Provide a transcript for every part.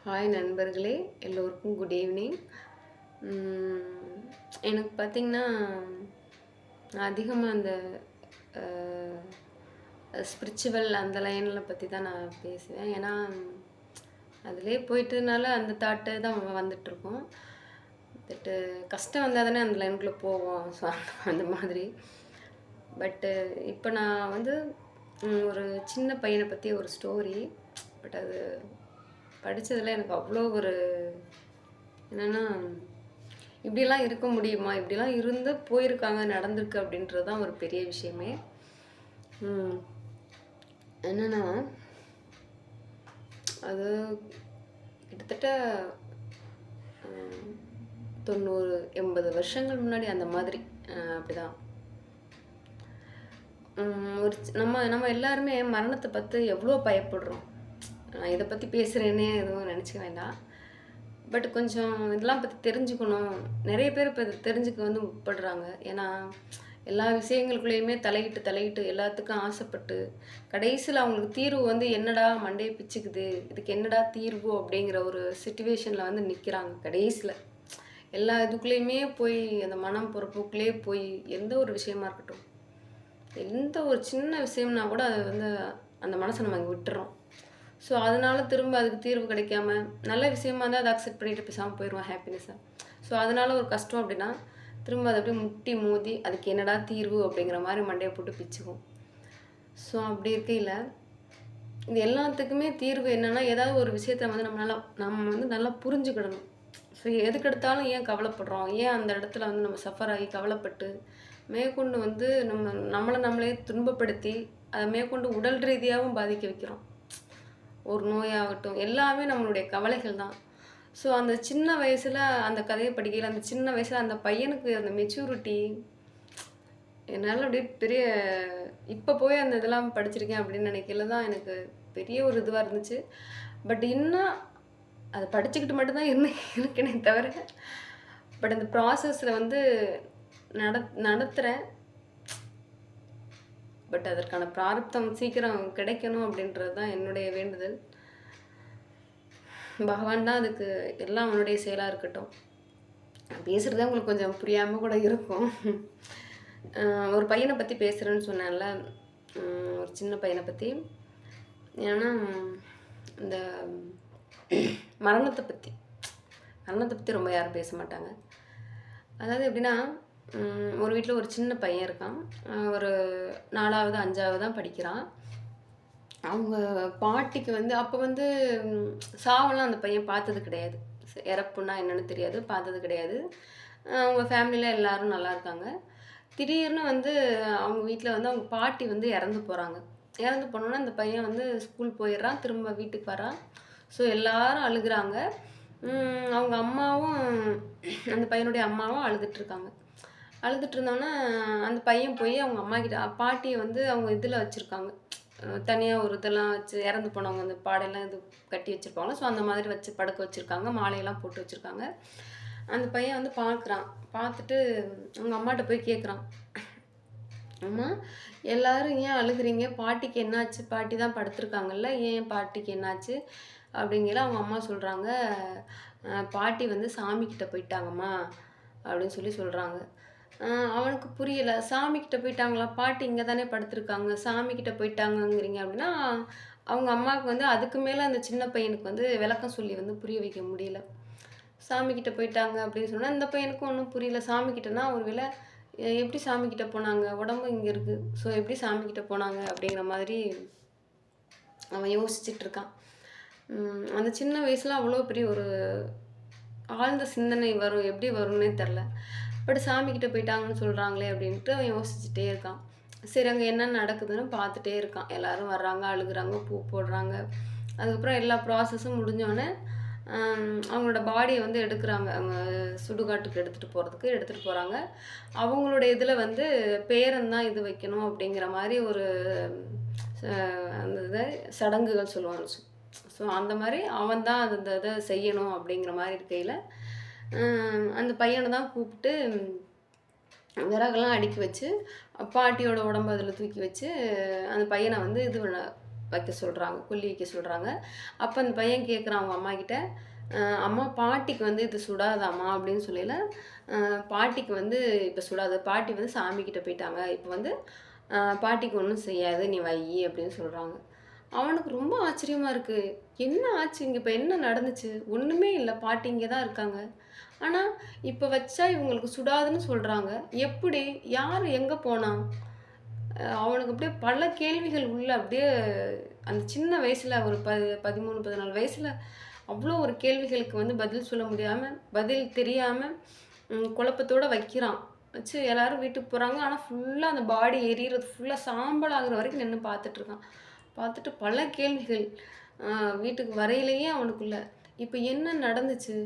Hi நண்பர்களே, எல்லோருக்கும் good evening. எனக்கு பார்த்திங்கன்னா, நான் அதிகமாக அந்த ஸ்பிரிச்சுவல் அந்த லைனில் பற்றி தான் நான் பேசுவேன். ஏன்னா அதிலே போயிட்டதுனால அந்த தாட்டு தான் வந்துட்டுருக்கோம். பட்டு கஷ்டம் வந்தால் தானே அந்த லைனுக்குள்ளே போவோம். ஸோ அந்த மாதிரி. பட்டு இப்போ நான் வந்து ஒரு சின்ன பையனை பற்றி ஒரு ஸ்டோரி. பட் அது படித்ததில் எனக்கு அவ்வளோ ஒரு என்னென்னா, இப்படிலாம் இருக்க முடியுமா, இப்படிலாம் இருந்து போயிருக்காங்க, நடந்திருக்கு அப்படின்றது தான் ஒரு பெரிய விஷயமே. என்னென்னா, அது கிட்டத்தட்ட 90-80 வருஷங்கள் முன்னாடி அந்த மாதிரி அப்படிதான். ஒரு நம்ம எல்லாருமே மரணத்தை பார்த்து எவ்வளோ பயப்படுறோம். நான் இதை பற்றி பேசுகிறேன்னே எதுவும் நினச்சிக்க வேண்டாம். பட் கொஞ்சம் இதெல்லாம் பற்றி தெரிஞ்சுக்கணும். நிறைய பேர் இப்போ இதை தெரிஞ்சுக்க வந்து முற்படுறாங்க. ஏன்னா எல்லா விஷயங்களுக்குள்ளேயுமே தலையிட்டு எல்லாத்துக்கும் ஆசைப்பட்டு கடைசியில் அவங்களுக்கு தீர்வு வந்து என்னடா மண்டையை பிச்சுக்குது, இதுக்கு என்னடா தீர்வு அப்படிங்கிற ஒரு சிச்சுவேஷனில் வந்து நிற்கிறாங்க. கடைசியில் எல்லா இதுக்குள்ளேயுமே போய் அந்த மனம் பொறுப்புக்குள்ளே போய் எந்த ஒரு விஷயமா இருக்கட்டும், எந்த ஒரு சின்ன விஷயம்னா கூட அது வந்து அந்த மனசை நம்ம அங்கே விட்டுறோம். ஸோ அதனால திரும்ப அதுக்கு தீர்வு கிடைக்காம நல்ல விஷயமா இருந்தால் அதை அக்செப்ட் பண்ணிட்டு பேசாமல் போயிடுவோம் ஹாப்பினஸ்ஸாக. ஸோ அதனால ஒரு கஷ்டம் அப்படின்னா திரும்ப அதை அப்படியே முட்டி மோதி அதுக்கு என்னடா தீர்வு அப்படிங்கிற மாதிரி மண்டையை போட்டு பிச்சுக்கும். ஸோ அப்படி இருக்கையில் இது எல்லாத்துக்குமே தீர்வு என்னென்னா, ஏதாவது ஒரு விஷயத்தை வந்து நம்ம வந்து நல்லா புரிஞ்சுக்கிடணும். ஸோ எதுக்கெடுத்தாலும் ஏன் கவலைப்படுறோம், ஏன் அந்த இடத்துல வந்து நம்ம சஃபர் ஆகி கவலைப்பட்டு மேற்கொண்டு வந்து நம்மளே துன்பப்படுத்தி அதை மேற்கொண்டு உடல் ரீதியாகவும் பாதிக்க வைக்கிறோம். ஒரு நோயாகட்டும், எல்லாமே நம்மளுடைய கவலைகள் தான். ஸோ அந்த சின்ன வயசில் அந்த கதையை படிக்கையில் அந்த சின்ன வயசில் அந்த பையனுக்கு அந்த மெச்சூரிட்டி என்னால் அப்படியே பெரிய இப்போ போய் அந்த இதெல்லாம் படிச்சிருக்கேன் அப்படின்னு நினைக்கல தான் எனக்கு பெரிய ஒரு இதுவாக இருந்துச்சு. பட் இன்னும் அதை படிச்சுக்கிட்டு மட்டும்தான் இருக்கேனே தவிர, பட் அந்த ப்ராசஸில் வந்து நடத்துகிறேன். பட் அதற்கான பிராரப்தம் சீக்கிரம் கிடைக்கணும் அப்படின்றது தான் என்னுடைய வேண்டுதல். பகவான் தான் அதுக்கு எல்லாம் அவனுடைய செயலாக இருக்கட்டும். பேசுகிறதே உங்களுக்கு கொஞ்சம் புரியாமல் கூட இருக்கும். ஒரு பையனை பற்றி பேசுகிறேன்னு சொன்னேன்ல, ஒரு சின்ன பையனை பற்றி. ஏன்னா இந்த மரணத்தை பற்றி ரொம்ப யாரும் பேச மாட்டாங்க. அதாவது எப்படின்னா, ஒரு வீட்டில் ஒரு சின்ன பையன் இருக்கான். ஒரு 4வது 5வது தான் படிக்கிறான். அவங்க பாட்டிக்கு வந்து அப்போ வந்து சாவெல்லாம் அந்த பையன் பார்த்தது கிடையாது. இறப்புன்னா என்னென்னு தெரியாது, பார்த்தது கிடையாது. அவங்க ஃபேமிலியில் எல்லோரும் நல்லா இருக்காங்க. திடீர்னு வந்து அவங்க வீட்டில் வந்து அவங்க பாட்டி வந்து இறந்து போகிறாங்க. இறந்து போனோன்னா அந்த பையன் வந்து ஸ்கூல் போயிடுறான், திரும்ப வீட்டுக்கு வரான். ஸோ எல்லோரும் அழுகுறாங்க. அவங்க அம்மாவும் அந்த பையனுடைய அம்மாவும் அழுதுட்டுருக்காங்க. அழுதுட்டு இருந்தோன்னே அந்த பையன் போய் அவங்க அம்மா கிட்ட பாட்டியை வந்து அவங்க இதில் வச்சுருக்காங்க, தனியாக ஒரு இதெல்லாம் வச்சு இறந்து போனவங்க அந்த பாடையெல்லாம் இது கட்டி வச்சுருப்பாங்க. ஸோ அந்த மாதிரி வச்சு படுக்க வச்சுருக்காங்க, மாலையெல்லாம் போட்டு வச்சுருக்காங்க. அந்த பையன் வந்து பார்க்குறான். பார்த்துட்டு அவங்க அம்மாட்ட போய் கேட்குறான், அம்மா எல்லோரும் ஏன் அழுகுறீங்க, பாட்டிக்கு என்னாச்சு, பாட்டி தான் படுத்துருக்காங்கல்ல, ஏன் பாட்டிக்கு என்னாச்சு அப்படிங்கிற. அவங்க அம்மா சொல்கிறாங்க, பாட்டி வந்து சாமிக்கிட்ட போயிட்டாங்கம்மா அப்படின்னு சொல்கிறாங்க. அவனுக்கு புரியலை. சாமிக்கிட்ட போயிட்டாங்களா, பாட்டி இங்கே தானே படுத்துருக்காங்க, சாமிக்கிட்ட போயிட்டாங்கங்கிறீங்க அப்படின்னா, அவங்க அம்மாவுக்கு வந்து அதுக்கு மேலே அந்த சின்ன பையனுக்கு வந்து விளக்கம் சொல்லி வந்து புரிய வைக்க முடியல. சாமிக்கிட்ட போயிட்டாங்க அப்படின்னு சொன்னால் இந்த பையனுக்கும் ஒன்றும் புரியல. சாமிக்கிட்டனா ஒரு வேளை எப்படி சாமிக்கிட்ட போனாங்க, உடம்பு இங்கே இருக்குது, ஸோ எப்படி சாமிக்கிட்ட போனாங்க அப்படிங்கிற மாதிரி அவன் யோசிச்சுட்ருக்கான். அந்த சின்ன வயசில் அவ்வளோ பெரிய ஒரு ஆழ்ந்த சிந்தனை வரும், எப்படி வரும்னே தெரில. பட் சாமிக்கிட்ட போயிட்டாங்கன்னு சொல்கிறாங்களே அப்படின்ட்டு அவன் யோசிச்சுட்டே இருக்கான். சரி அங்கே என்ன நடக்குதுன்னு பார்த்துட்டே இருக்கான். எல்லோரும் வர்றாங்க, அழுகுறாங்க, பூ போடுறாங்க. அதுக்கப்புறம் எல்லா ப்ராசஸும் முடிஞ்சோடனே அவங்களோட பாடியை வந்து எடுக்கிறாங்க. அவங்க சுடுகாட்டுக்கு எடுத்துகிட்டு போகிறாங்க. அவங்களோட இதில் வந்து பேரன் தான் இது வைக்கணும் அப்படிங்கிற மாதிரி ஒரு அந்த இதை சடங்குகள் சொல்லுவாங்க. ஸோ அந்த மாதிரி அவன் தான் அந்த இதை செய்யணும் அப்படிங்கிற மாதிரி இருக்கையில் அந்த பையனை தான் கூப்பிட்டு விறகெல்லாம் அடுக்கி வச்சு பாட்டியோட உடம்பு அதில் தூக்கி வச்சு அந்த பையனை வந்து இது வைக்க சொல்கிறாங்க, கொல்லி வைக்க சொல்கிறாங்க. அப்போ அந்த பையன் கேட்குறான் அவங்க அம்மா கிட்ட, அம்மா பாட்டிக்கு வந்து இது சுடாதாம்மா அப்படின்னு சொல்லல. பாட்டிக்கு வந்து இப்போ சுடாது, பாட்டி வந்து சாமிக்கிட்ட போயிட்டாங்க, இப்போ வந்து பாட்டிக்கு ஒன்றும் செய்யாது, நீ வை அப்படின்னு சொல்கிறாங்க. அவனுக்கு ரொம்ப ஆச்சரியமா இருக்கு. என்ன ஆச்சு இங்க? இப்ப என்ன நடந்துச்சு? ஒண்ணுமே இல்ல. பாட்டி இங்க தான் இருக்காங்க. ஆனா, இப்ப வச்சா இவங்களுக்கு சுடாதுன்னு சொல்றாங்க. எப்படி? யாரு? எங்க போனா? அவனுக்கு அப்படியே பல கேள்விகள் உள்ள அப்படியே அந்த சின்ன வயசுல ஒரு 13, 14 வயசுல அவ்வளோ ஒரு கேள்விகளுக்கு வந்து பதில் சொல்ல முடியாம, பதில் தெரியாம குழப்பத்தோட வைக்கிறான். வச்சு எல்லாரும் வீட்டுக்கு போறாங்க. ஆனா, ஃபுல்லா அந்த பாடி எரியிறது ஃபுல்லா சாம்பல் ஆகுற வரைக்கும் நின்னு பார்த்துட்டு இருக்கான். பார்த்துட்டு பல கேள்விகள். அ வீட்டுக்கு வரையிலேயே அவனுக்குள்ள. இப்ப என்ன நடந்துச்சு?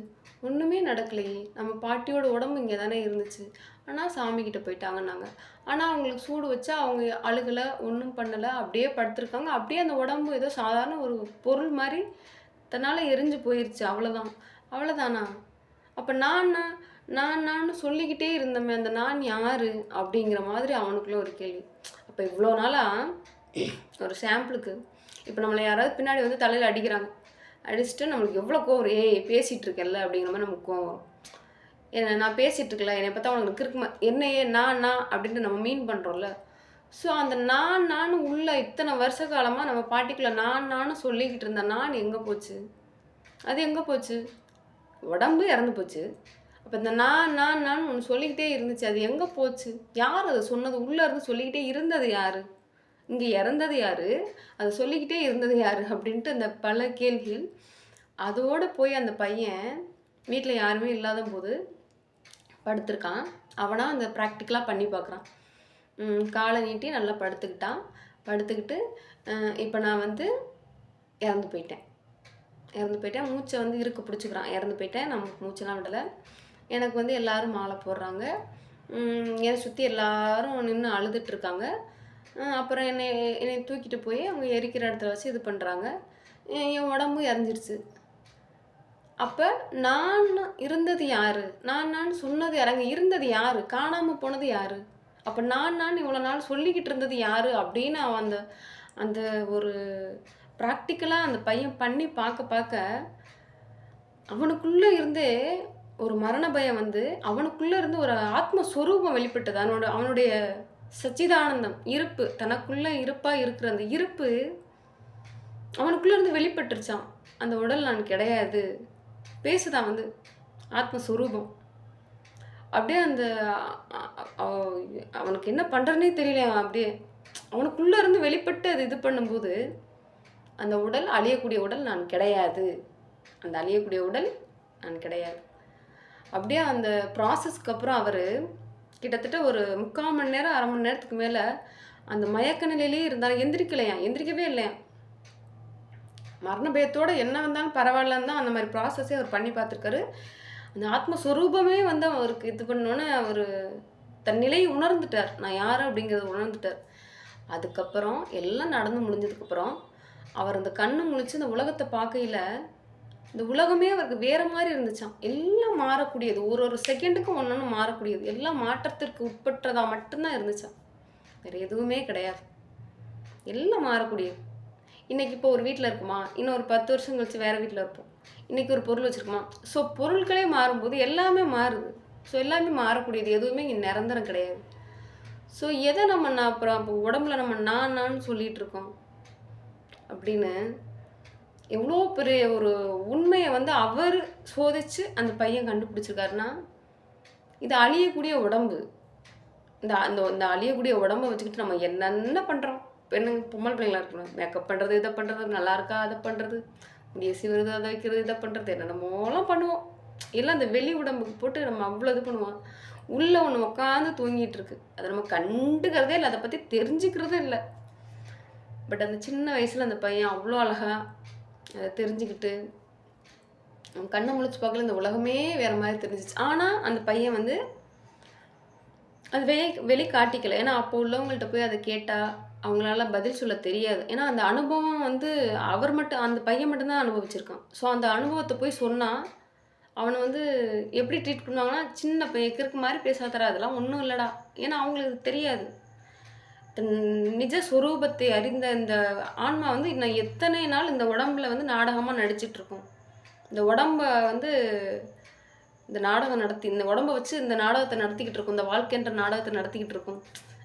ஒண்ணுமே நடக்கலையே! நம்ம பாட்டியோட உடம்பு இங்க தானே இருந்துச்சு. ஆனா சாமி கிட்ட போயிட்டாங்கன்னாங்க. ஆனா அவங்களுக்கு சூடு வச்சா அவங்க அழுகல, ஒண்ணும் பண்ணல. அப்படியே படுத்துருக்காங்க. அப்படியே அந்த உடம்பு ஏதோ சாதாரண ஒரு பொருள் மாரி தன்னால எரிஞ்சு போயிருச்சு. அவ்வளோதான். அவ்வளோதானா? அப்ப நான்னு சொல்லிக்கிட்டே இருந்தோமே, அந்த நான் யாரு? அப்படிங்கிற மாதிரி அவனுக்குள்ள ஒரு கேள்வி. அப்ப இவ்வளோ நாளா ஒரு சாம்பிளுக்கு இப்போ நம்மளை யாராவது பின்னாடி வந்து தலையில் அடிக்கிறாங்க. அடிச்சுட்டு நம்மளுக்கு எவ்வளோ கோவம் வரும். ஏய் பேசிகிட்டு இருக்கேன்ல அப்படிங்கிற மாதிரி நமக்கு கோவம் வரும். ஏன்னா நான் பேசிகிட்டு இருக்கல, என்னை பார்த்தா உனக்கு இருக்குமா என்னையே நான் அப்படின்ட்டு நம்ம மீன் பண்ணுறோம்ல. ஸோ அந்த நான் உள்ள இத்தனை வருஷ காலமாக நம்ம பாட்டிக்குள்ள நான் சொல்லிக்கிட்டு இருந்த நான் எங்கே போச்சு? அது எங்கே போச்சு? உடம்பு இறந்து போச்சு. அப்போ இந்த நான் ஒன்று சொல்லிக்கிட்டே இருந்துச்சு, அது எங்கே போச்சு? யார் அதை சொன்னது? உள்ளே இருந்து சொல்லிக்கிட்டே இருந்தது யார்? இங்கே இறந்தது யாரு? அதை சொல்லிக்கிட்டே இருந்தது யாரு? அப்படின்ட்டு அந்த பல கேள்விகள். அதோடு போய் அந்த பையன் வீட்டில் யாருமே இல்லாத போது படுத்திருக்கான். அவனாக அந்த ப்ராக்டிக்கலாக பண்ணி பார்க்குறான். காலை நீட்டி நல்லா படுத்துக்கிட்டான். படுத்துக்கிட்டு இப்போ நான் வந்து இறந்து போயிட்டேன், மூச்சை வந்து இறுக்க பிடிச்சிக்கிறான். இறந்து போயிட்டேன், நம்ம மூச்செல்லாம் விடலை. எனக்கு வந்து எல்லோரும் மாலை போடுறாங்க. என்னை சுற்றி எல்லோரும் நின்று அழுதுட்ருக்காங்க. அப்புறம் என்னை தூக்கிட்டு போய் அவங்க எரிக்கிற இடத்துல வச்சு இது பண்ணுறாங்க. என் உடம்பு இறஞ்சிருச்சு. அப்போ நான் இருந்தது யார்? நான் சொன்னது யார்? அங்கே இருந்தது யார்? காணாமல் போனது யார்? அப்போ நான் இவ்வளோ நாள் சொல்லிக்கிட்டு இருந்தது யார் அப்படின்னு அவன் அந்த அந்த ஒரு ப்ராக்டிக்கலாக அந்த பையன் பண்ணி பார்க்க அவனுக்குள்ளே இருந்தே ஒரு மரண பயம் வந்து அவனுக்குள்ளே இருந்து ஒரு ஆத்மஸ்வரூபம் வெளிப்பட்டது. அவனுடைய சச்சிதானந்தம் இருப்பு, தனக்குள்ள இருப்பா இருக்கிற அந்த இருப்பு அவனுக்குள்ள இருந்து வெளிப்பட்டுருச்சான். அந்த உடல் நான் கிடையாது பேசுதான் வந்து ஆத்மஸ்வரூபம். அப்படியே அந்த அவனுக்கு என்ன பண்றதுனே தெரியல. அப்படியே அவனுக்குள்ள இருந்து வெளிப்பட்டு அது இது பண்ணும்போது அந்த உடல் அழியக்கூடிய உடல் நான் கிடையாது, அந்த அழியக்கூடிய உடல் நான் கிடையாது. அப்படியே அந்த ப்ராசஸ்க்கு அப்புறம் அவர் கிட்டத்தட்ட ஒரு 3/4 மணி நேரம் 1/2 மணி நேரத்துக்கு மேலே அந்த மயக்க நிலையிலே இருந்தாலும் எந்திரிக்கவே இல்லையா. மரண பயத்தோடு என்ன வந்தாலும் பரவாயில்லன்னு தான் அந்த மாதிரி ப்ராசஸே அவர் பண்ணி பார்த்துருக்காரு. அந்த ஆத்மஸ்வரூபமே வந்து அவருக்கு இது பண்ணோன்னே அவர் தன் நிலையை உணர்ந்துட்டார், நான் யார் அப்படிங்கிறத உணர்ந்துட்டார். அதுக்கப்புறம் எல்லாம் நடந்து முடிஞ்சதுக்கப்புறம் அவர் அந்த கண்ணு முழிச்சு இந்த உலகத்தை பார்க்கையில் இந்த உலகமே அவருக்கு வேறு மாதிரி இருந்துச்சான். எல்லாம் மாறக்கூடியது, ஒரு செகண்டுக்கும் ஒன்று மாறக்கூடியது, எல்லாம் மாற்றத்திற்கு உட்பட்டதாக மட்டும்தான் இருந்துச்சான், வேறு எதுவுமே கிடையாது. எல்லாம் மாறக்கூடியது. இன்றைக்கி இப்போ ஒரு வீட்டில் இருக்குமா, இன்னும் ஒரு 10 வருஷம் கழிச்சு வேறு வீட்டில் இருப்போம். இன்றைக்கி ஒரு பொருள் வச்சுருக்குமா. ஸோ பொருட்களே மாறும்போது எல்லாமே மாறுது. ஸோ எல்லாமே மாறக்கூடியது, எதுவுமே இங்கே நிரந்தரம் கிடையாது. ஸோ எதை நம்ம அப்புறம் அப்போ உடம்புல நம்ம நான் சொல்லிகிட்டு இருக்கோம் அப்படின்னு எவ்வளோ பெரிய ஒரு உண்மையை வந்து அவர் சோதித்து அந்த பையன் கண்டுபிடிச்சிருக்காருன்னா, இது அழியக்கூடிய உடம்பு. இந்த அழியக்கூடிய உடம்பை வச்சுக்கிட்டு நம்ம என்னென்ன பண்ணுறோம். பெண்ணுங்க பொம்பளை பிள்ளைங்களா இருக்கணும், மேக்கப் பண்ணுறது, இதை பண்ணுறது, நல்லா இருக்கா அதை பண்ணுறது, முடிய சீவுறது, அதை வைக்கிறது, இதை பண்ணுறது, என்னென்னமோலாம் பண்ணுவோம். எல்லாம் அந்த வெளி உடம்புக்கு போட்டு நம்ம அவ்வளோ இது பண்ணுவோம். உள்ளே ஒன்று உட்காந்து தூங்கிட்டு இருக்கு, அதை நம்ம கண்டுக்கிறதே இல்லை, அதை பற்றி தெரிஞ்சுக்கிறதே இல்லை. பட் அந்த சின்ன வயசில் அந்த பையன் அவ்வளோ அழகாக அதை தெரிஞ்சுக்கிட்டு கண்ணை முழிச்சு பார்க்கல, இந்த உலகமே வேறு மாதிரி தெரிஞ்சிச்சு. ஆனால் அந்த பையன் வந்து அது வெளி காட்டிக்கலை. ஏன்னா அப்போ உள்ளவங்கள்ட்ட போய் அதை கேட்டால் அவங்களால பதில் சொல்ல தெரியாது. ஏன்னா அந்த அனுபவம் வந்து அந்த பையன் மட்டும்தான் அனுபவிச்சிருக்கான். ஸோ அந்த அனுபவத்தை போய் சொன்னால் அவனை வந்து எப்படி ட்ரீட் பண்ணுவாங்கன்னா, சின்ன பையன் கிறுக்கு மாதிரி பேசாதரா, அதெல்லாம் ஒன்றும் இல்லைடா. ஏன்னா அவங்களுக்கு தெரியாது. தன் நிஜ சொரூபத்தை அறிந்த இந்த ஆன்மா வந்து இன்னும் எத்தனை நாள் இந்த உடம்புல வந்து நாடகமா நடிச்சிட்டுருக்கும். இந்த உடம்ப வந்து இந்த நாடகம் நடத்தி இந்த உடம்ப வச்சு இந்த நாடகத்த நடத்திக்கிட்டு இருக்கும். இந்த வாழ்க்கைன்ற நாடகத்த நடத்திக்கிட்டு இருக்கும்.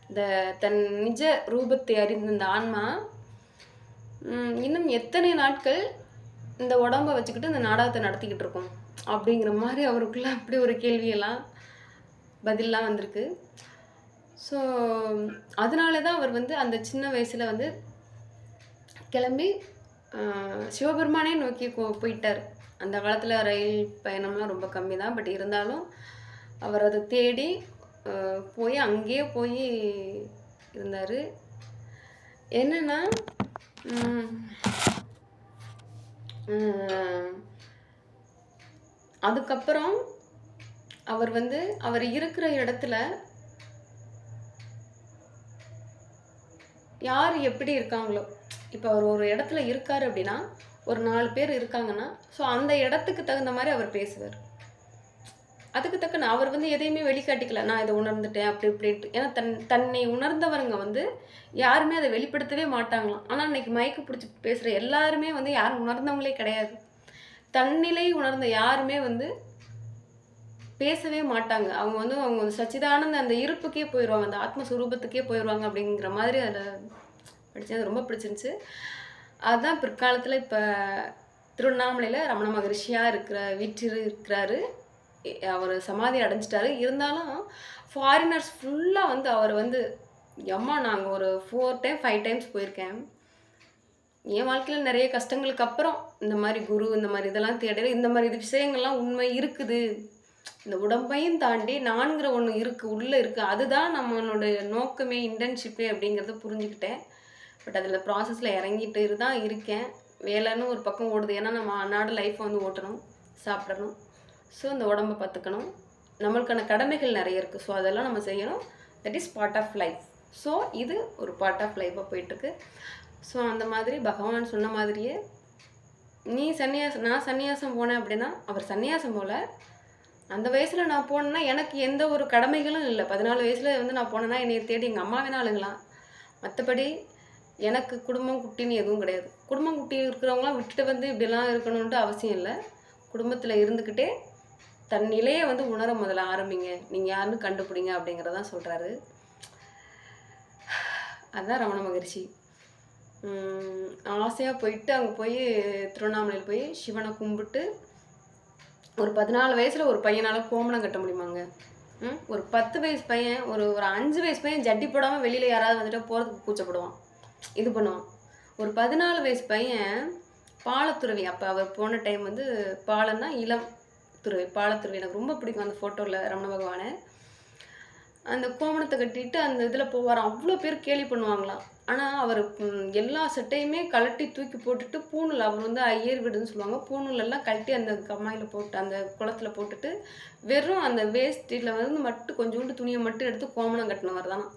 இந்த தன் நிஜ ரூபத்தை அறிந்த இந்த ஆன்மா, இன்னும் எத்தனை நாட்கள் இந்த உடம்ப வச்சுக்கிட்டு இந்த நாடகத்த நடத்திக்கிட்டு இருக்கும். அப்படிங்கிற மாரி அவருக்குள்ள அப்படி ஒரு கேள்வியெல்லாம் பதில்லாம் வந்திருக்கு. ஸோ, அதனால தான் அவர் வந்து அந்த சின்ன வயசுல வந்து கிளம்பி சிவபெருமானே நோக்கி போயிட்டார். அந்த காலத்துல ரயில் பயணம்லாம் ரொம்ப கம்மி தான். பட் இருந்தாலும் அவர் அத தேடி போய் அங்கேயே போய் இருந்தாரு. என்னன்னா, ம் அ அதுக்கப்புறம் அவர் வந்து அவர் இருக்கிற இடத்துல யார் எப்படி இருக்காங்களோ, இப்போ அவர் ஒரு இடத்துல இருக்காரு அப்படின்னா, ஒரு 4 பேர் இருக்காங்கன்னா, ஸோ அந்த இடத்துக்கு தகுந்த மாரி அவர் பேசுவார். அதுக்கு தக்கன அவர் வந்து எதையுமே வெளிக்காட்டிக்கல. நான் இத உணர்ந்துட்டேன் அப்படி இப்படின்ட்டு. ஏன்னா தன்னை உணர்ந்தவருங்க வந்து யாருமே அத வெளிப்படுத்தவே மாட்டாங்களாம். ஆனா இன்னைக்கு மயக்கு பிடிச்சு பேசுற எல்லாருமே வந்து யாரும் உணர்ந்தவங்களே கிடையாது. தன்னிலை உணர்ந்த யாருமே வந்து பேசவே மாட்டாங்க. அவங்க சச்சிதானந்த அந்த இருப்புக்கே போயிருவாங்க. அந்த ஆத்மஸ்வரூபத்துக்கே போயிருவாங்க அப்படிங்கிற மாதிரி அதில படிச்சேன். அது ரொம்ப பிடிச்சிருந்துச்சு. அதுதான் பிற்காலத்தில இப்ப திருவண்ணாமலையில ரமண மகரிஷியா இருக்கிறாரு. அவர் சமாதி அடைஞ்சிட்டாரு. இருந்தாலும் ஃபாரினர்ஸ் ஃபுல்லா வந்து அவர் வந்து எம்மா நாங்க ஒரு 4 டைம் 5 டைம்ஸ் போயிருக்கேன். என் வாழ்க்கையில நெறைய கஷ்டங்களுக்கு அப்புறம் இந்த மாரி குரு, இந்த மாரி இதெல்லாம் தேடல. இந்த மாரி விஷயங்கள்லாம் உண்மை இருக்குது. இந்த உடம்பையும் தாண்டி நான்கிற ஒண்ணு இருக்கு. உள்ள இருக்கு. அதுதான் நம்மளுடைய நோக்கமே, இன்டர்ன்ஷிப்பே அப்படிங்கிறத புரிஞ்சுக்கிட்டேன். பட் அதில ப்ராசஸ்ல இறங்கிட்டு தான் இருக்கேன். வேலைன்னு ஒரு பக்கம் ஓடுது. ஏன்னா நம்ம அன்னாட லைஃப்ப வந்து ஓட்டணும், சாப்பிடணும். ஸோ இந்த உடம்ப பார்த்துக்கணும். நம்மளுக்கான கடமைகள் நெறைய இருக்கு. ஸோ அதெல்லாம் நம்ம செய்யணும். That is part of life. So இது ஒரு பார்ட் ஆஃப் லைஃபா போயிட்டுருக்கு. ஸோ அந்த மாதிரி பகவான் சொன்ன மாதிரியே நான் சந்நியாசம் போனேன் அப்படின்னா, அவர் சந்நியாசம் போல. அந்த வயசுல நான் போனேன்னா, எனக்கு எந்த ஒரு கடமைகளும் இல்ல. 14 வயசுல வந்து நான் போனேன்னா, என்னைய தேடி எங்க அம்மா வேணா அழுகலாம். மத்தபடி எனக்கு குடும்பம், குட்டின்னு எதுவும் கிடையாது. குடும்பம், குட்டி இருக்கிறவங்கலாம் விட்டுட்டு வந்து இப்படிலாம் இருக்கணுன்ட்டு அவசியம் இல்ல. குடும்பத்துல இருந்துக்கிட்டே தன் நிலைய வந்து உணர முதல்ல ஆரம்பிங்க. நீங்க யாருன்னு கண்டுபிடிங்க அப்படிங்கிறதான் சொல்றாரு. அதான் ரமண மகரிஷி. ஆசையா போயிட்டு அங்க போய் திருவண்ணாமலையில போய் சிவன கும்பிட்டு ஒரு 14 வயசுல ஒரு பையனால கோமணம் கட்ட முடியுமாங்க? ஒரு 10 வயசு பையன், ஒரு 5 வயசு பையன் ஜட்டி போடாம வெளியில யாராவது வந்துட்டா போறதுக்கு கூச்சப்படுவான். இது பண்ணுவான். ஒரு 14 வயசு பையன் பாலத்துறவி. அப்ப அவர் போன டைம் வந்து பாலன்னா இளம் துறவி. பாலத்துறவி எனக்கு ரொம்ப பிடிக்கும் அந்த ஃபோட்டோல ரமண பகவான. அந்த கோமணத்த கட்டிட்டு அந்த இதில போவாராம். அவ்ளோ பேர் கேலி பண்ணுவாங்களாம். ஆனா அவரு எல்லா சட்டையுமே கழட்டி தூக்கி போட்டுட்டு பூணூல் அவர் வந்து ஐயர் வீடுன்னு சொல்லுவாங்க. பூணூலெல்லாம் கழட்டி அந்த கம்மாயில போட்டு அந்த குளத்துல போட்டுட்டு, வெறும் அந்த வேஷ்டில வந்து மட்டும் கொஞ்சோண்டு துணிய மட்டும் எடுத்து கோமணம் கட்டினவர் தானாம்.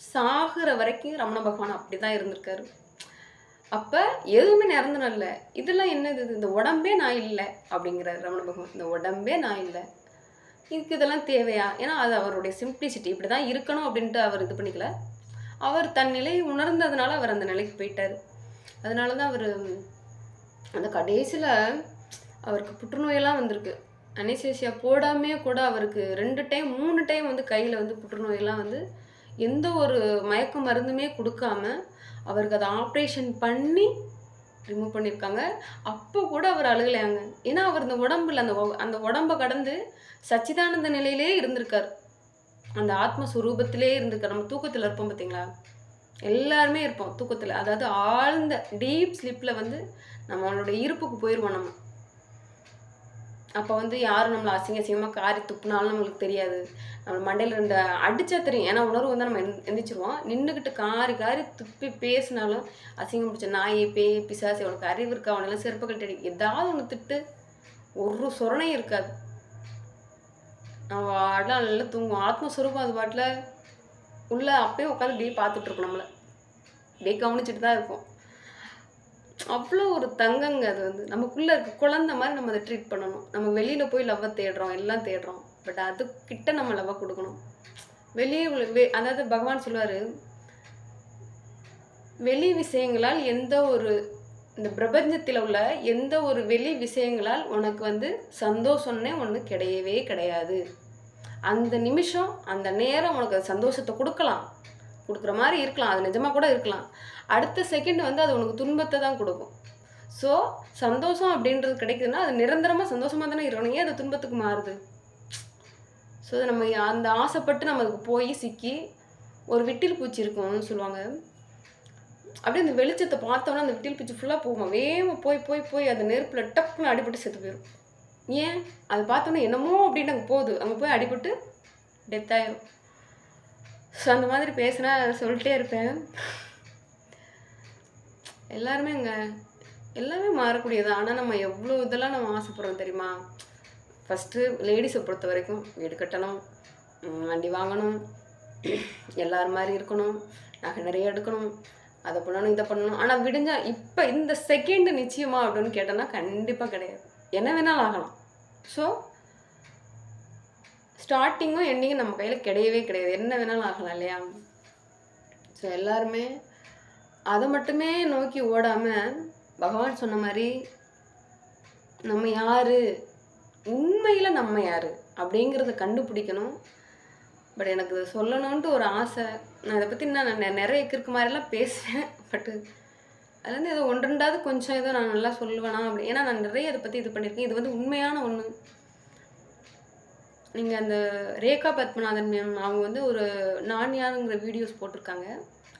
சாகுற வரைக்கும் ரமண பகவான் அப்படிதான் இருந்திருக்காரு. அப்ப எதுவுமே நிரந்தரம் இல்ல. இதெல்லாம் என்னது இது? இந்த உடம்பே நான் இல்ல அப்படிங்கிறாரு ரமண பகவான். இந்த உடம்பே நான் இல்ல. இதுக்கு இதெல்லாம் தேவையா? ஏன்னா அது அவருடைய சிம்ப்ளிசிட்டி. இப்படிதான் இருக்கணும் அப்படின்ட்டு அவர் இது பண்ணிக்கல. அவர் தன் நிலையை உணர்ந்ததுனால அவர் அந்த நிலைக்கு போயிட்டாரு. அதனால தான் அவரு அந்த கடைசில அவருக்கு புற்றுநோயெல்லாம் வந்திருக்கு. அனஸ்தேசியா போடாமயே கூட அவருக்கு 2 டைம் 3 டைம் வந்து கையில வந்து புற்றுநோயெல்லாம் வந்து எந்த ஒரு மயக்க மருந்துமே குடுக்காம அவருக்கு அத ஆப்ரேஷன் பண்ணி ரிமூவ் பண்ணியிருக்காங்க. அப்போ கூட அவர் அழுகலையாங்க. ஏன்னா அவர் இந்த உடம்புல அந்த உடம்ப கடந்து சச்சிதானந்த நிலையிலே இருந்திருக்காரு. அந்த ஆத்மஸ்வரூபத்திலே இருந்திருக்காரு. நம்ம தூக்கத்துல இருப்போம் பார்த்தீங்களா? எல்லாருமே இருப்போம் தூக்கத்துல. அதாவது ஆழ்ந்த டீப் ஸ்லீப்ல வந்து நம்மளோட இருப்புக்கு போயிருவோம் நம்ம. அப்ப வந்து யாரும் நம்மள அசிங்கமா காரி துப்புனாலும் நம்மளுக்கு தெரியாது. நம்ம மண்டையில 2 அடிச்சா தெரியும். ஏன்னா உணர்வு வந்தா நம்ம எந்திரிச்சுருவோம். நின்னுகிட்டு காரி காரி துப்பி பேசினாலும், அசிங்கம் பிடிச்ச நாயே, பேய், பிசாசு, உனக்கு அறிவு இருக்கா? உனக்கெல்லாம் செருப்பு கழட்டி அடி ஏதாவது ஒண்ணு திட்டு. ஒரு சொரணையும் இருக்காது. நம்ம பாட்டுல நல்லா தூங்குவோம். ஆத்மஸ்வரூபம் அது பாட்டுல உள்ள அப்பயே உட்காந்து இப்படியே பார்த்துட்டு இருக்கும் நம்மள. அப்படியே கவனிச்சுட்டு தான் இருப்போம். அவ்வளோ ஒரு தங்கங்க அது வந்து. நமக்குள்ள இருக்க குழந்தை மாரி நம்ம அத ட்ரீட் பண்ணணும். நம்ம வெளியில போய் லவ்வ தேடுறோம், எல்லாம் தேடுறோம். பட் அதுக்கிட்ட நம்ம லவ்வ குடுக்கணும். வெளியே அதாவது பகவான் சொல்லுவாரு, வெளி விஷயங்களால் எந்த ஒரு இந்த பிரபஞ்சத்தில் உள்ள எந்த ஒரு வெளி விஷயங்களால் உனக்கு வந்து சந்தோஷம்னே ஒன்று கிடையவே கிடையாது. அந்த நிமிஷம் அந்த நேரம் உனக்கு அது சந்தோஷத்தை கொடுக்கலாம், கொடுக்குற மாதிரி இருக்கலாம், அது நிஜமாக கூட இருக்கலாம். அடுத்த செகண்ட் வந்து அது உனக்கு துன்பத்தை தான் கொடுக்கும். ஸோ சந்தோஷம் அப்படின்றது கிடைக்குதுன்னா அது நிரந்தரமாக சந்தோஷமாக தானே இருக்கணும், ஏன் அது துன்பத்துக்கு மாறுது? ஸோ நம்ம அந்த ஆசைப்பட்டு நம்ம அதுக்கு போய் சிக்கி ஒரு விட்டில் பூச்சி இருக்கும்னு சொல்லுவாங்க. அப்படியே அந்த வெளிச்சத்தை பார்த்தோன்னா அந்த விட்டில் பூச்சி ஃபுல்லாக போகும், வேகமாக போய் போய் போய் அந்த நெருப்பில் டக்குன்னு அடிபட்டு செத்து போயிடும். ஏன் அது பார்த்தோன்னா என்னமோ அப்படின்னு அங்கே போகுது, அங்கே போய் அடிபட்டு டெத் ஆயிரும். ஸோ அந்த மாதிரி பேசினா சொல்லிட்டே இருப்பேன். எல்லாருமே எல்லாமே மாறக்கூடியது. ஆனால் நம்ம எவ்வளோ இதெல்லாம் நம்ம ஆசைப்படுறோம் தெரியுமா? ஃபஸ்ட்டு லேடிஸை பொறுத்த வரைக்கும் வீடு கட்டணும், வண்டி வாங்கணும், எல்லார் மாதிரி இருக்கணும், நகை நிறைய எடுக்கணும், அதை பண்ணணும் இதை பண்ணணும். ஆனால் விடிஞ்சா இப்போ இந்த செகண்டு நிச்சயமா அப்படின்னு கேட்டோன்னா கண்டிப்பாக கிடையாது. என்ன வேணாலும் ஆகலாம். ஸோ ஸ்டார்டிங்கும் எண்டிங்கும் நம்ம கையில் கிடையவே கிடையாது, என்ன வேணாலும் ஆகலாம் இல்லையா? ஸோ எல்லாருமே அதை மட்டுமே நோக்கி ஓடாமல் பகவான் சொன்ன மாதிரி நம்ம யார், உண்மையில் நம்ம யார் அப்படிங்கிறத கண்டுபிடிக்கணும். பட் எனக்கு சொல்லணுன்ட்டு ஒரு ஆசை. நான் இதை பற்றி நான் நிறைய கிறுக்கு மாதிரிலாம் பேசுவேன். பட்டு அதுலேருந்து ஏதோ ஒன்று ரெண்டாவது கொஞ்சம் ஏதோ நான் நல்லா சொல்லுவேனா அப்படி, ஏன்னா நான் நிறைய இதை பற்றி இது பண்ணியிருக்கேன். இது வந்து உண்மையான ஒன்று. நீங்கள் அந்த ரேகா பத்மநாதன் மேம் அவங்க வந்து ஒரு நான் யாருங்கிற வீடியோஸ் போட்டிருக்காங்க.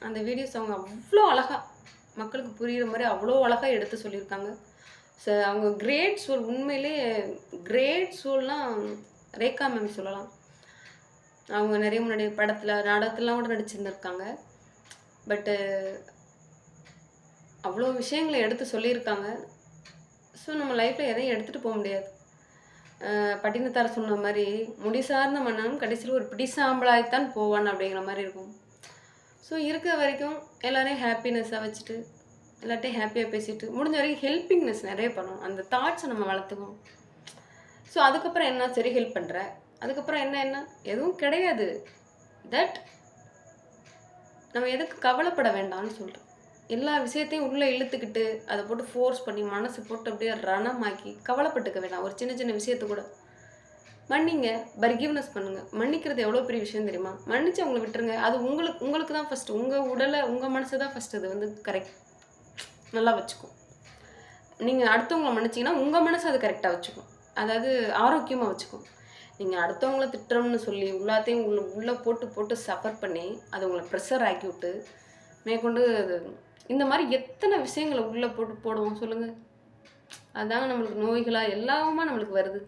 அந்த வீடியோஸ் அவங்க அவ்வளோ அழகாக மக்களுக்கு புரிகிற மாதிரி அவ்வளோ அழகாக எடுத்து சொல்லியிருக்காங்க. ஸோ அவங்க கிரேட் சோல், உண்மையிலே கிரேட் சோல்னால் ரேகா மேம் சொல்லலாம். அவங்க நிறைய முன்னாடி படத்தில் நாடகத்திலாம் கூட நடிச்சிருந்துருக்காங்க. பட்டு அவ்வளோ விஷயங்களை எடுத்து சொல்லியிருக்காங்க. ஸோ நம்ம லைஃப்பில் எதையும் எடுத்துகிட்டு போக முடியாது. பட்டினத்தார் சொன்ன மாதிரி முடி சார்ந்த மன்னனும் கடைசியில் ஒரு பிடி சாம்பலாய்த்தான் போவான் அப்படிங்கிற மாதிரி இருக்கும். ஸோ இருக்கிற வரைக்கும் எல்லோரையும் ஹாப்பினஸ்ஸாக வச்சுட்டு எல்லாத்தையும் ஹாப்பியாக பேசிட்டு முடிஞ்ச வரைக்கும் ஹெல்ப்பிங்னஸ் நிறைய பண்ணணும். அந்த தாட்ஸை நம்ம வளர்த்துக்கணும். ஸோ அதுக்கப்புறம் என்ன, சரி ஹெல்ப் பண்ணுற, அதுக்கப்புறம் என்ன எதுவும் கிடையாது. தட் நம்ம எதுக்கு கவலைப்பட வேண்டாம்னு சொல்கிறேன். எல்லா விஷயத்தையும் உள்ளே இழுத்துக்கிட்டு அதை போட்டு ஃபோர்ஸ் பண்ணி மனசு போட்டு அப்படியே ரணமாக்கி கவலைப்பட்டுக்க வேண்டாம். ஒரு சின்ன சின்ன விஷயத்த கூட மன்னிங்க, பர்கிவ்னஸ் பண்ணுங்கள். மன்னிக்கிறது எவ்வளோ பெரிய விஷயம் தெரியுமா? மன்னிச்சு அவங்களை விட்டுருங்க. அது உங்களுக்கு தான் ஃபஸ்ட்டு, உங்கள் உடலை உங்கள் மனசு தான் ஃபஸ்ட்டு அது வந்து கரெக்ட் நல்லா வச்சுக்கும். நீங்கள் அடுத்தவங்களை மன்னிச்சிங்கன்னா உங்கள் மனசு அது கரெக்டாக வச்சுக்கும், அதாவது ஆரோக்கியமாக வச்சுக்கும். நீங்கள் அடுத்தவங்கள திட்டுறோம்னு சொல்லி எல்லாத்தையும் உள்ளே போட்டு போட்டு சஃபர் பண்ணி அது உங்களை ப்ரெஷர் ஆக்கி விட்டு மேற்கொண்டு இந்த மாதிரி எத்தனை விஷயங்களை உள்ளே போட்டு போடுவோம் சொல்லுங்கள். அதுதாங்க நம்மளுக்கு நோய்களாக எல்லாமே நம்மளுக்கு வருது.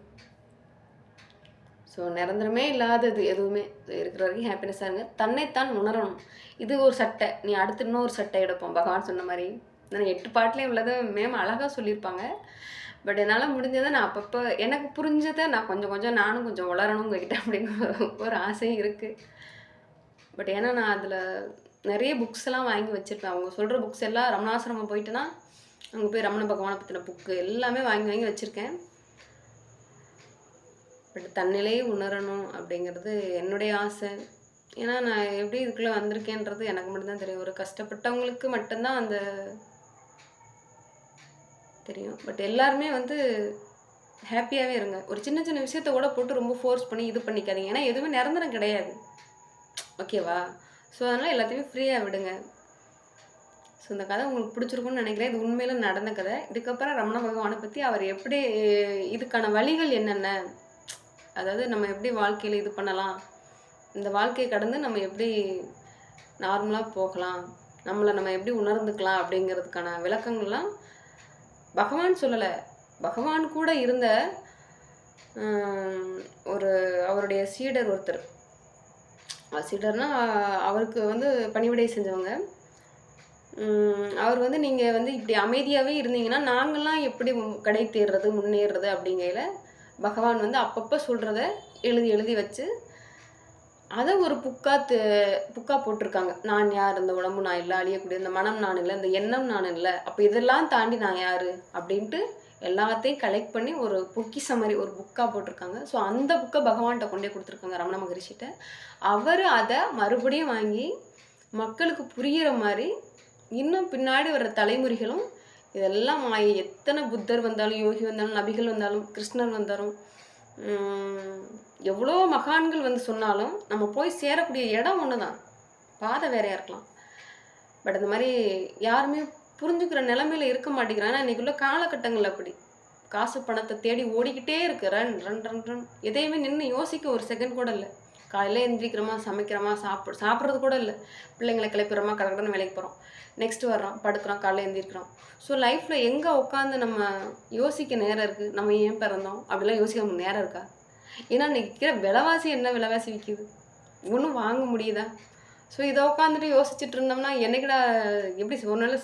ஸோ நிரந்தரமே இல்லாதது எதுவுமே இருக்கிற வரைக்கும் ஹாப்பினஸ்ஸாக இருங்க. தன்னைத்தான் உணரணும். இது ஒரு சட்டை, நீ அடுத்து இன்னொரு சட்டை எடுப்போம். பகவான் சொன்ன மாதிரி நான் 8 பாட்டிலையும் உள்ளதை மேம் அழகாக சொல்லியிருப்பாங்க. பட் என்னால் முடிஞ்சதை நான் அப்பப்போ எனக்கு புரிஞ்சதை நான் கொஞ்சம் நானும் கொஞ்சம் வளரணும் உங்ககிட்ட அப்படின்னு ஒரு ஆசையும் இருக்குது. பட் ஏன்னா நான் அதில் நிறைய புக்ஸ் எல்லாம் வாங்கி வச்சுருப்பேன். அவங்க சொல்கிற புக்ஸ் எல்லாம் ரமணாசிரமம் போயிட்டுனா அங்கே போய் ரமண பகவானை பற்றின புக்கு எல்லாமே வாங்கி வச்சுருக்கேன். பட் தன்னிலையே உணரணும் அப்படிங்கிறது என்னுடைய ஆசை. ஏன்னா நான் எப்படி இதுக்குள்ளே வந்திருக்கேன்றது எனக்கு மட்டும்தான் தெரியும். ஒரு கஷ்டப்பட்டவங்களுக்கு மட்டும்தான் அந்த தெரியும். பட் எல்லாருமே வந்து ஹாப்பியாகவே இருங்க. ஒரு சின்ன சின்ன விஷயத்த கூட போட்டு ரொம்ப ஃபோர்ஸ் பண்ணி இது பண்ணிக்காதீங்க. ஏன்னா எதுவுமே நிரந்தரம் கிடையாது, ஓகேவா? ஸோ அதனால் எல்லாத்தையுமே ஃப்ரீயாக விடுங்க. ஸோ இந்த கதை உங்களுக்கு பிடிச்சிருக்குன்னு நினைக்கிறேன். இது உண்மையில் நடந்த கதை. இதுக்கப்புறம் ரமண பகவானை பற்றி அவர் எப்படி இதுக்கான வழிகள் என்னென்ன, அதாவது நம்ம எப்படி வாழ்க்கையில் இது பண்ணலாம், இந்த வாழ்க்கையை கடந்து நம்ம எப்படி நார்மலாக போகலாம், நம்மளை நம்ம எப்படி உணர்ந்துக்கலாம் அப்படிங்கிறதுக்கான விளக்கங்கள்லாம் பகவான் சொல்லலை. பகவான் கூட இருந்த ஒரு அவருடைய சீடர் ஒருத்தர், சீடர்னால் அவருக்கு வந்து பணிவிடை செஞ்சவங்க. அவர் வந்து நீங்கள் வந்து இப்படி அமைதியாகவே இருந்தீங்கன்னா நாங்கள்லாம் எப்படி கடை தேர்றது முன்னேறுறது அப்படிங்கையில் பகவான் வந்து அப்பப்போ சொல்கிறத எழுதி வச்சு அதை ஒரு புக்காக போட்டிருக்காங்க. நான் யார், இந்த உடம்பு நான் இல்லை, அழியக்கூடிய இந்த மனம் நான் இல்லை, இந்த எண்ணம் நான் இல்லை, அப்போ இதெல்லாம் தாண்டி நான் யார் அப்படின்ட்டு எல்லாத்தையும் கலெக்ட் பண்ணி ஒரு பொக்கிஷம் மாதிரி ஒரு புக்காக போட்டிருக்காங்க. ஸோ அந்த புக்கை பகவான்கிட்ட கொண்டே கொடுத்துருக்காங்க, ரமண மகரிஷிட்ட. அவர் அதை மறுபடியும் வாங்கி மக்களுக்கு புரிகிற மாதிரி இன்னும் பின்னாடி வர்ற தலைமுறைகளும் இதெல்லாம் மாயை. எத்தனை புத்தர் வந்தாலும், யோகி வந்தாலும், நபிகள் வந்தாலும், கிருஷ்ணர் வந்தாலும், எவ்வளோ மகான்கள் வந்து சொன்னாலும் நம்ம போய் சேரக்கூடிய இடம் ஒன்று தான், பாதை வேறையாக இருக்கலாம். பட் அந்த மாதிரி யாருமே புரிஞ்சுக்கிற நிலைமையில இருக்க மாட்டேங்கிறாங்க. ஏன்னா இன்றைக்குள்ள காலகட்டங்கள் அப்படி காசு பணத்தை தேடி ஓடிக்கிட்டே இருக்கு. Run run run run. எதையுமே நின்று யோசிக்க ஒரு செகண்ட் கூட இல்லை. காலையில் எந்திரிக்கிறோமா, சமைக்கிறோமா, சாப்பிட்றது கூட இல்லை. பிள்ளைங்களை கிளப்பிடுறோமா, கடற்கடன்னு வேலைக்கு போகிறோம், நெக்ஸ்ட் வர்றோம், படுக்கிறோம், காலையில் எந்திரிக்கிறோம். ஸோ லைஃப்பில் எங்கே உட்காந்து நம்ம யோசிக்க நேரம் இருக்குது? நம்ம ஏன் பிறந்தோம் அப்படிலாம் யோசிக்க நமக்கு நேரம் இருக்கா? ஏன்னா இன்றைக்கி விலைவாசி என்ன விலைவாசி விற்கிது, ஒன்றும் வாங்க முடியுதா? ஸோ இதை உட்காந்துட்டு யோசிச்சுட்டு இருந்தோம்னா என்னைக்கிட எப்படி ஒரு நாள்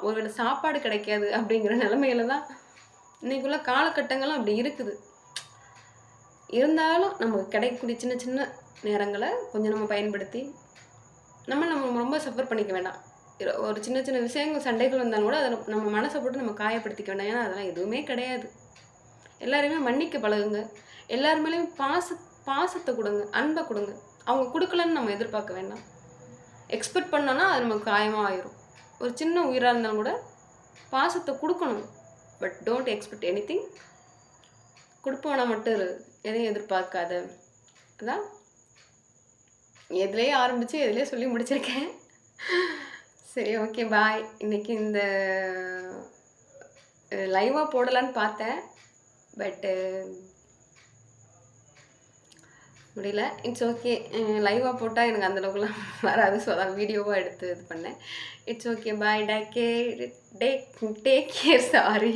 ஒரு வேளை சாப்பாடு கிடைக்காது அப்படிங்கிற நிலமையில தான் இன்றைக்குள்ள காலகட்டங்களும் அப்படி இருக்குது. இருந்தாலும் நம்ம கிடைக்கக்கூடிய சின்ன சின்ன நேரங்களை கொஞ்சம் நம்ம பயன்படுத்தி நம்ம ரொம்ப சஃபர் பண்ணிக்க வேண்டாம். ஒரு சின்ன சின்ன விஷயங்கள் சண்டைகள் வந்தாலும் கூட அதை நம்ம மனசை போட்டு நம்ம காயப்படுத்திக்க வேண்டாம். ஏன்னா அதெல்லாம் எதுவுமே கிடையாது. எல்லாருமே மன்னிக்க பழகுங்க. எல்லாருமேலேயும் பாசத்தை கொடுங்க, அன்பை கொடுங்க. அவங்க கொடுக்கலன்னு நம்ம எதிர்பார்க்க வேண்டாம். எக்ஸ்பெக்ட் பண்ணோன்னா அது நமக்கு காயமாக ஆயிரும். ஒரு சின்ன உயிராக இருந்தாலும் கூட பாசத்தை கொடுக்கணும். But don't expect anything. கொடுப்போனா மட்டும் எதையும் எதிர்பார்க்காத. அதான் எதுலேயே ஆரம்பித்து எதுலேயே சொல்லி முடிச்சிருக்கேன். சரி, ஓகே, பாய். இன்றைக்கி இந்த லைவாக போடலான்னு பார்த்தேன், பட்டு முடியல. It's okay. லைவாக போட்டால் எனக்கு அந்தளவுக்குலாம் வராது. ஸோ அதான் வீடியோவாக எடுத்து இது பண்ணேன். It's okay, bye. Take care. Sorry.